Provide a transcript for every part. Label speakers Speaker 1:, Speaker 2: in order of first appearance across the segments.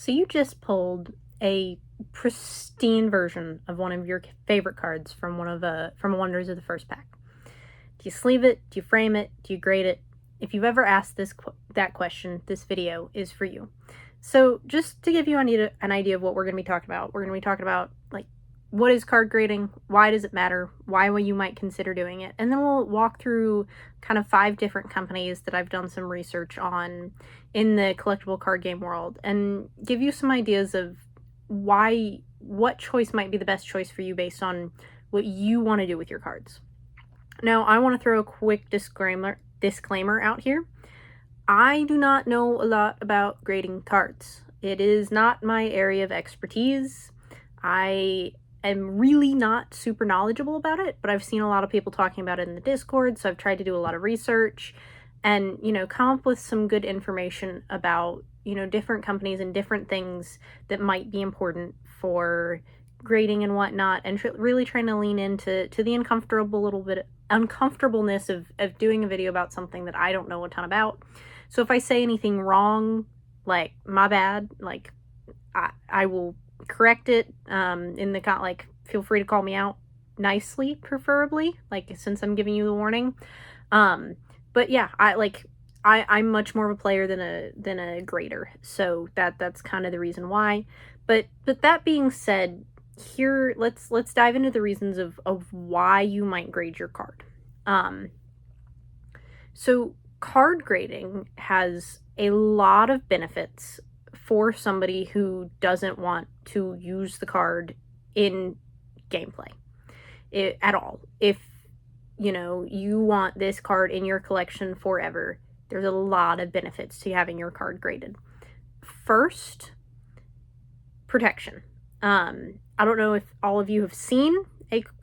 Speaker 1: So you just pulled a pristine version of one of your favorite cards from from Wonders of the First Pack. Do you sleeve it? Do you frame it? Do you grade it? If you've ever asked that question, this video is for you. So just to give you an idea of what we're going to be talking about, we're going to be talking about like what is card grading, why does it matter, why you might consider doing it, and then we'll walk through kind of 5 different companies that I've done some research on in the collectible card game world and give you some ideas of what choice might be the best choice for you based on what you want to do with your cards. Now, I want to throw a quick disclaimer out here. I do not know a lot about grading cards. It is not my area of expertise. I am really not super knowledgeable about it, but I've seen a lot of people talking about it in the Discord, so I've tried to do a lot of research and, come up with some good information about, different companies and different things that might be important for grading and whatnot, and really trying to lean into the uncomfortableness of doing a video about something that I don't know a ton about. So if I say anything wrong, like, my bad, like, I will correct it, feel free to call me out nicely, preferably, since I'm giving you the warning. But yeah, I'm much more of a player than a grader, so that's kind of the reason why. But that being said, here, let's dive into the reasons of why you might grade your card. So card grading has a lot of benefits for somebody who doesn't want to use the card in gameplay at all. If you want this card in your collection forever, there's a lot of benefits to having your card graded. First, protection. I don't know if all of you have seen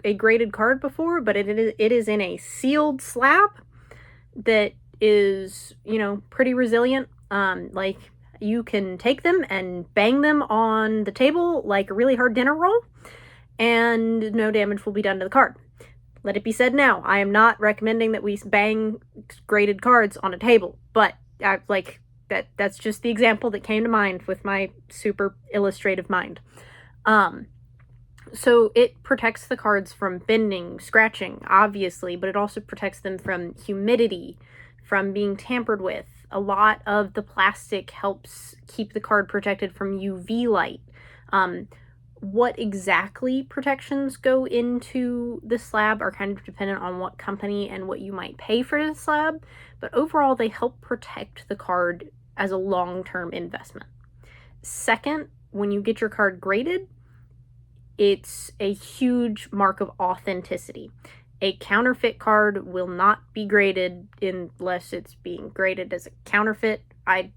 Speaker 1: a graded card before, but it is in a sealed slab that is, pretty resilient. You can take them and bang them on the table like a really hard dinner roll, and no damage will be done to the card. Let it be said now, I am not recommending that we bang graded cards on a table, but that's just the example that came to mind with my super illustrative mind. So it protects the cards from bending, scratching, obviously, but it also protects them from humidity, from being tampered with. A lot of the plastic helps keep the card protected from UV light. What exactly protections go into the slab are kind of dependent on what company and what you might pay for the slab, but overall they help protect the card as a long-term investment. Second, when you get your card graded, it's a huge mark of authenticity. A counterfeit card will not be graded unless it's being graded as a counterfeit. I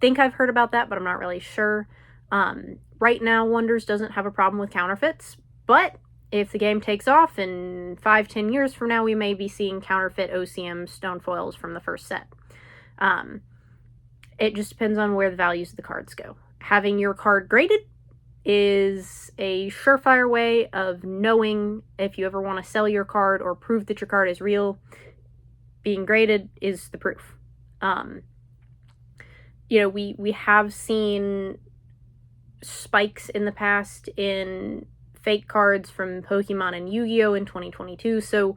Speaker 1: think I've heard about that, but I'm not really sure. Right now, Wonders doesn't have a problem with counterfeits, but if the game takes off in 5-10 years from now, we may be seeing counterfeit OCM stone foils from the first set. It just depends on where the values of the cards go. Having your card graded is a surefire way of knowing if you ever want to sell your card or prove that your card is real. Being graded is the proof. We have seen spikes in the past in fake cards from Pokemon and Yu-Gi-Oh! In 2022, so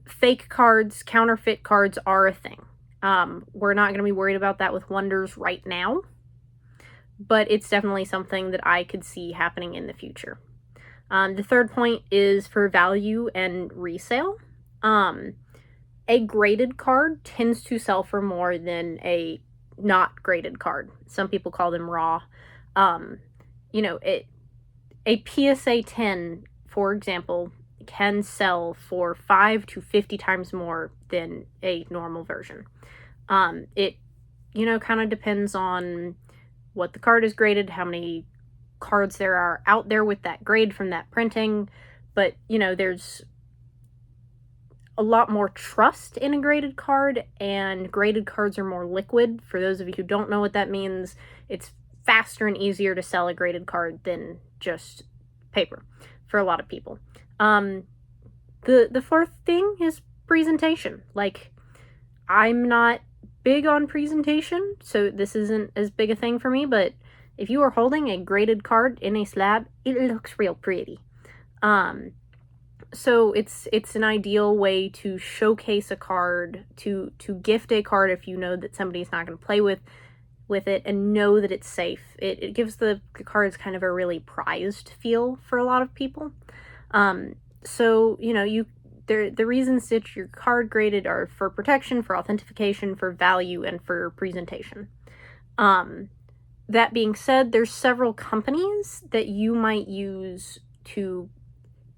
Speaker 1: fake cards, counterfeit cards are a thing. We're not going to be worried about that with Wonders right now, but it's definitely something that I could see happening in the future. The third point is for value and resale. A graded card tends to sell for more than a not graded card. Some people call them raw. A PSA 10, for example, can sell for 5 to 50 times more than a normal version. It kind of depends on what the card is graded, how many cards there are out there with that grade from that printing, but there's a lot more trust in a graded card, and graded cards are more liquid. For those of you who don't know what that means, it's faster and easier to sell a graded card than just paper for a lot of people. The fourth thing is presentation. I'm not big on presentation, so this isn't as big a thing for me, but if you are holding a graded card in a slab, it looks real pretty. So it's an ideal way to showcase a card, to gift a card if you know that somebody's not going to play with it and know that it's safe. It gives the cards kind of a really prized feel for a lot of people. So, you know, the reasons that your card graded are for protection, for authentication, for value, and for presentation. That being said, there's several companies that you might use to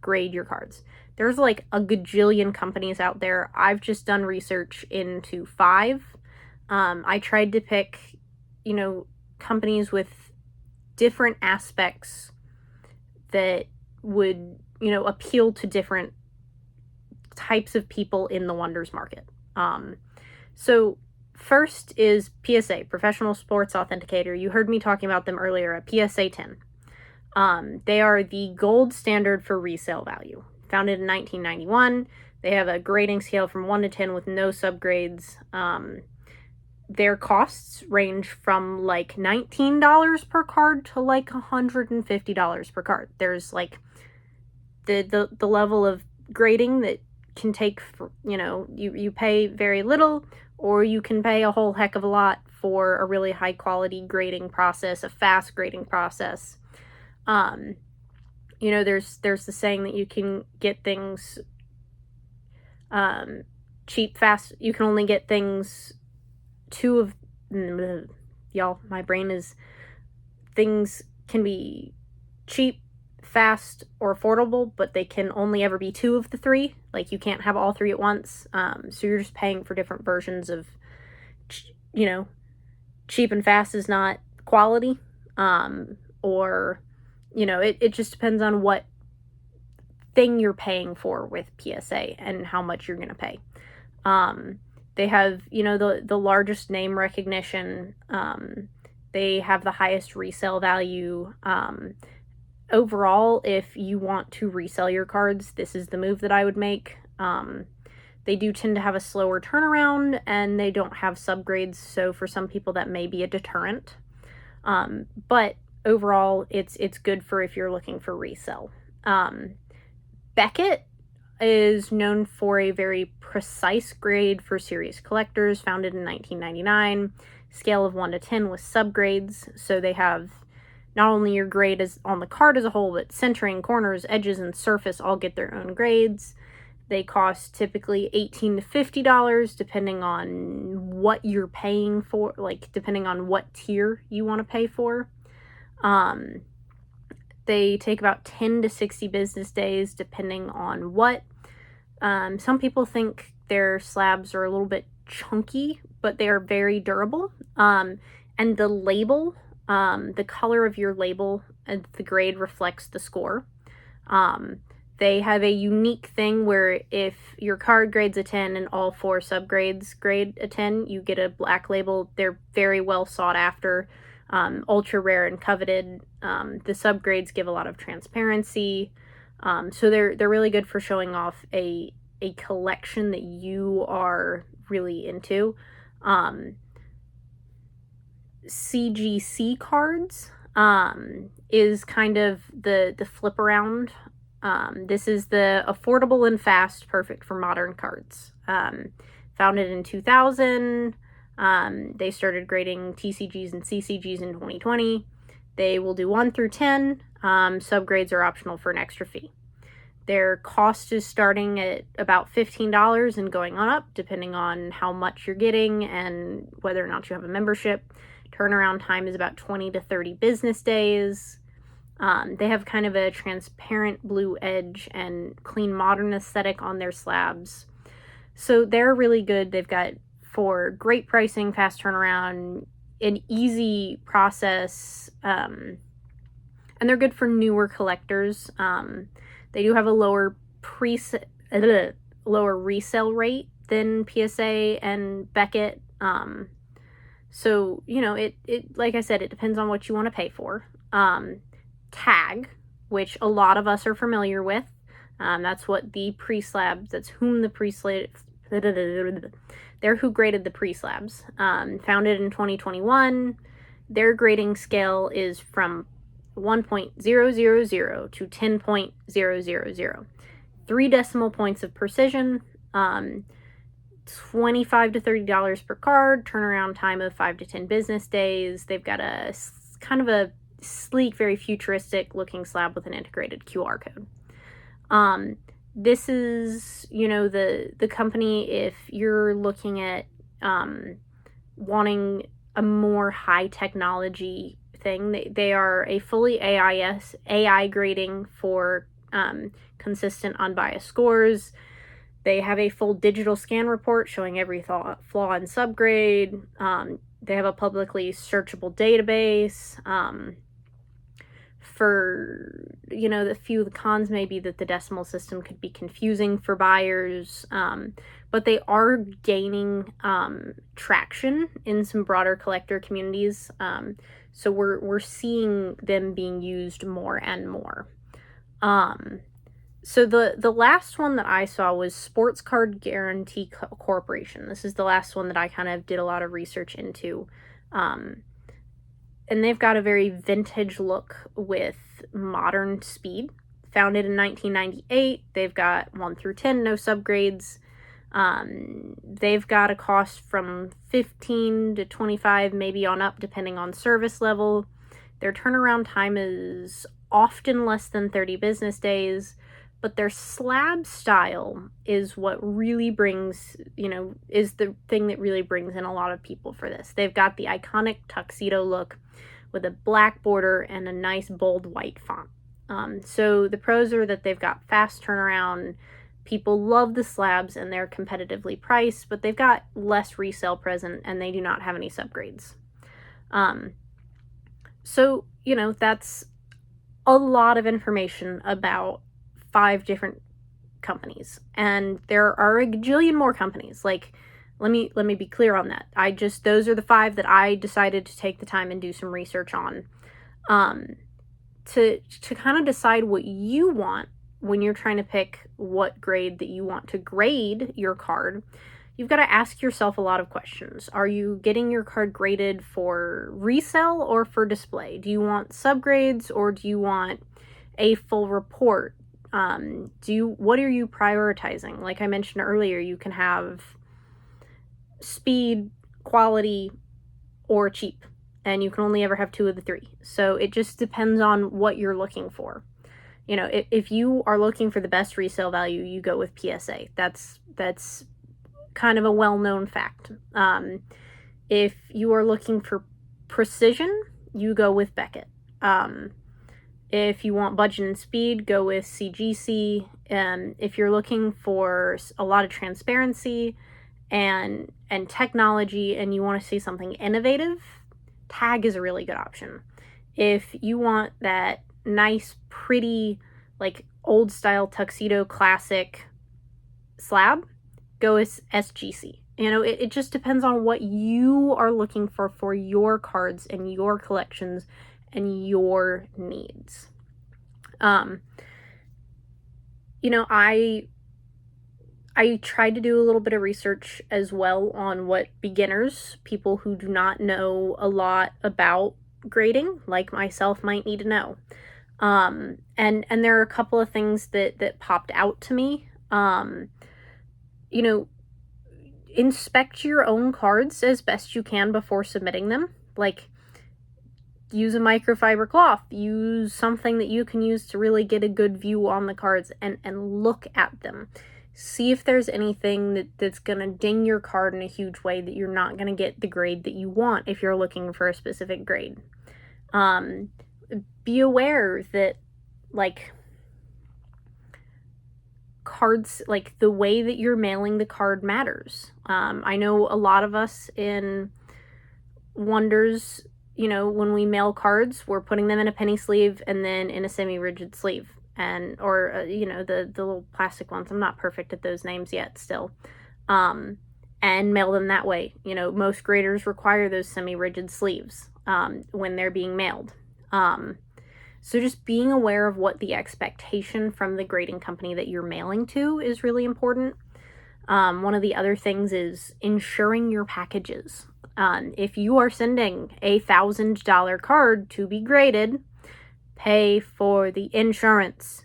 Speaker 1: grade your cards. There's like a gajillion companies out there. I've just done research into 5. I tried to pick, you know, companies with different aspects that would, you know, appeal to different types of people in the Wonders market. So first is PSA, Professional Sports Authenticator. You heard me talking about them earlier at PSA 10. They are the gold standard for resale value. Founded in 1991. They have a grading scale from 1 to 10 with no subgrades. Their costs range from like $19 per card to like $150 per card. There's like the level of grading that can take, you know, you pay very little, or you can pay a whole heck of a lot for a really high quality grading process, a fast grading process. You know, there's the saying that you can get things cheap, fast. You can only get things y'all, my brain is, things can be cheap, fast, or affordable, but they can only ever be 2 of the 3. Like, you can't have all 3 at once. So you're just paying for different versions of, you know, cheap and fast is not quality. Or, you know, it just depends on what thing you're paying for with PSA and how much you're going to pay. They have, you know, the largest name recognition. They have the highest resale value. Overall, if you want to resell your cards, this is the move that I would make. They do tend to have a slower turnaround, and they don't have subgrades, so for some people that may be a deterrent. But overall, it's good for if you're looking for resale. Beckett is known for a very precise grade for serious collectors, founded in 1999, scale of 1 to 10 with subgrades. So they have not only your grade as on the card as a whole, but centering, corners, edges, and surface all get their own grades. They cost typically $18 to $50, depending on what you're paying for, like depending on what tier you want to pay for. They take about 10 to 60 business days, depending on what. Some people think their slabs are a little bit chunky, but they are very durable. And the label, the color of your label and the grade reflects the score. They have a unique thing where if your card grades a 10 and all 4 subgrades grade a 10, you get a black label. They're very well sought after, ultra rare and coveted. The subgrades give a lot of transparency. So they're really good for showing off a collection that you are really into. CGC cards is kind of the flip around. This is the affordable and fast, perfect for modern cards. Founded in 2000. They started grading TCGs and CCGs in 2020. They will do 1 through 10. Subgrades are optional for an extra fee. Their cost is starting at about $15 and going on up, depending on how much you're getting and whether or not you have a membership. Turnaround time is about 20 to 30 business days. They have kind of a transparent blue edge and clean modern aesthetic on their slabs. So they're really good. They've got for great pricing, fast turnaround, an easy process, and they're good for newer collectors. They do have a lower resale rate than PSA and Beckett. So, you know, it like I said, it depends on what you want to pay for. Tag, which a lot of us are familiar with. That's what the pre-slabs, that's whom the pre-slab, They're who graded the pre-slabs. Founded in 2021, their grading scale is from 1.000 to 10.000. 3 decimal points of precision, $25 to $30 per card, turnaround time of 5 to 10 business days. They've got a kind of a sleek, very futuristic looking slab with an integrated QR code. This is, the company, if you're looking at wanting a more high technology thing, they are a fully AI grading for consistent unbiased scores. They have a full digital scan report showing every flaw and subgrade. They have a publicly searchable database. For, the few of the cons may be that the decimal system could be confusing for buyers, but they are gaining traction in some broader collector communities. So we're seeing them being used more and more. So the last one that I saw was Sports Card Guarantee Corporation. This is the last one that I kind of did a lot of research into. And they've got a very vintage look with modern speed. Founded in 1998. They've got 1 through 10, no subgrades. They've got a cost from 15 to 25, maybe on up, depending on service level. Their turnaround time is often less than 30 business days, but their slab style is what really brings, is the thing that really brings in a lot of people for this. They've got the iconic tuxedo look with a black border and a nice bold white font. So the pros are that they've got fast turnaround. People love the slabs and they're competitively priced, but they've got less resale present and they do not have any subgrades. So, that's a lot of information about 5 different companies. And there are a gajillion more companies. Like, let me be clear on that. Those are the 5 that I decided to take the time and do some research on. To kind of decide what you want when you're trying to pick what grade that you want to grade your card, you've got to ask yourself a lot of questions. Are you getting your card graded for resale or for display? Do you want subgrades or do you want a full report? What are you prioritizing? Like I mentioned earlier, you can have speed, quality, or cheap, and you can only ever have 2 of the 3. So it just depends on what you're looking for. If you are looking for the best resale value, you go with PSA. That's kind of a well-known fact. If you are looking for precision, you go with Beckett. If you want budget and speed, go with CGC. If you're looking for a lot of transparency and technology and you want to see something innovative, Tag is a really good option. If you want that nice, pretty, like old style tuxedo classic slab, go with SGC. It just depends on what you are looking for your cards and your collections and your needs. I tried to do a little bit of research as well on what beginners, people who do not know a lot about grading, like myself, might need to know. And there are a couple of things that popped out to me. Inspect your own cards as best you can before submitting them. Like, use a microfiber cloth, use something that you can use to really get a good view on the cards and look at them. See if there's anything that's going to ding your card in a huge way that you're not going to get the grade that you want if you're looking for a specific grade. Be aware that, cards, the way that you're mailing the card matters. I know a lot of us in Wonders, when we mail cards, we're putting them in a penny sleeve and then in a semi-rigid sleeve. Or the little plastic ones. I'm not perfect at those names yet still. And mail them that way. Most graders require those semi-rigid sleeves when they're being mailed. So just being aware of what the expectation from the grading company that you're mailing to is really important. One of the other things is insuring your packages. If you are sending a $1,000 card to be graded, pay for the insurance.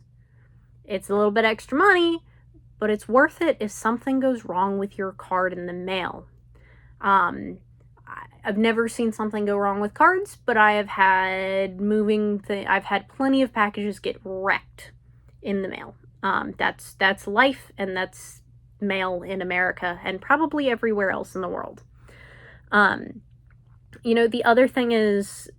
Speaker 1: It's a little bit extra money, but it's worth it if something goes wrong with your card in the mail. I've never seen something go wrong with cards, but I have had I've had plenty of packages get wrecked in the mail. That's life, and that's mail in America and probably everywhere else in the world. The other thing is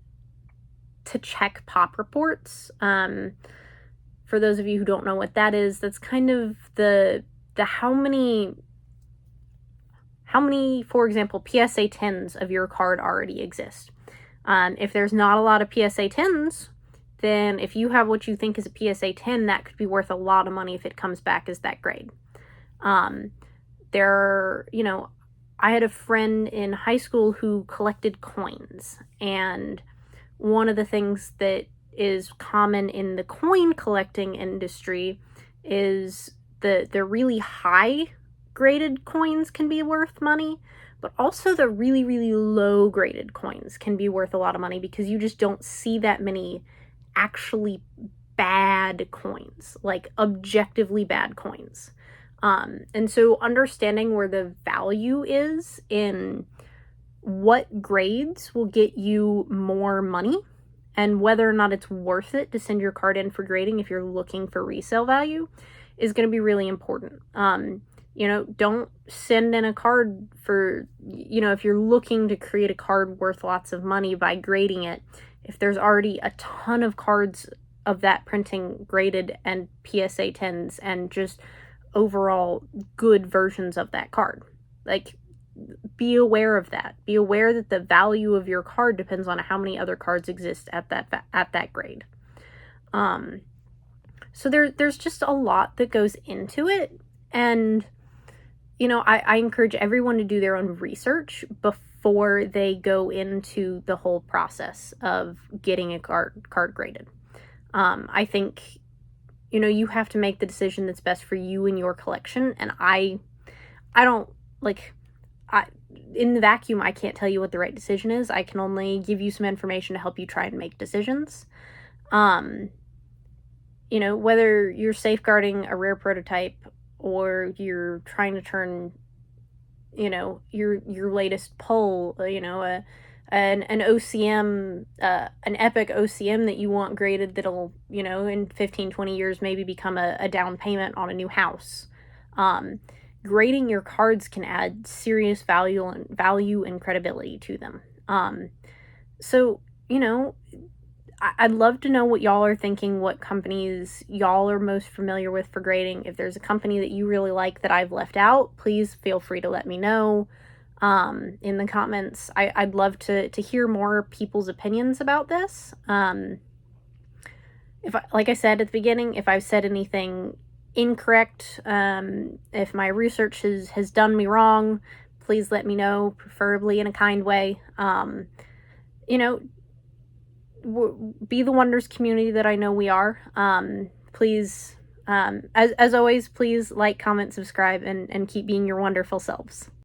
Speaker 1: to check pop reports. For those of you who don't know what that is, that's kind of the how many, for example, PSA 10s of your card already exist. If there's not a lot of PSA 10s, then if you have what you think is a PSA 10, that could be worth a lot of money if it comes back as that grade. I had a friend in high school who collected coins, and one of the things that is common in the coin collecting industry is the really high graded coins can be worth money, but also the really, really low graded coins can be worth a lot of money because you just don't see that many actually bad coins, like objectively bad coins. And so understanding where the value is in what grades will get you more money and whether or not it's worth it to send your card in for grading if you're looking for resale value is going to be really important. Don't send in a card for, if you're looking to create a card worth lots of money by grading it, if there's already a ton of cards of that printing graded and PSA 10s and just overall good versions of that card. Like, be aware of that. Be aware that the value of your card depends on how many other cards exist at that grade. So there's just a lot that goes into it, and I encourage everyone to do their own research before they go into the whole process of getting a card graded. I think you have to make the decision that's best for you and your collection, and I don't in the vacuum, I can't tell you what the right decision is. I can only give you some information to help you try and make decisions. Whether you're safeguarding a rare prototype or you're trying to turn, your latest pull, an OCM, an epic OCM that you want graded that'll, in 15, 20 years maybe become a down payment on a new house. Grading your cards can add serious value and credibility to them. So, I'd love to know what y'all are thinking, what companies y'all are most familiar with for grading. If there's a company that you really like that I've left out, please feel free to let me know in the comments. I'd love to hear more people's opinions about this. Like I said at the beginning, if I've said anything incorrect, if my research has done me wrong, please let me know, preferably in a kind way. Be the Wonders community that I know we are. Please, as always, please like, comment, subscribe, and keep being your wonderful selves.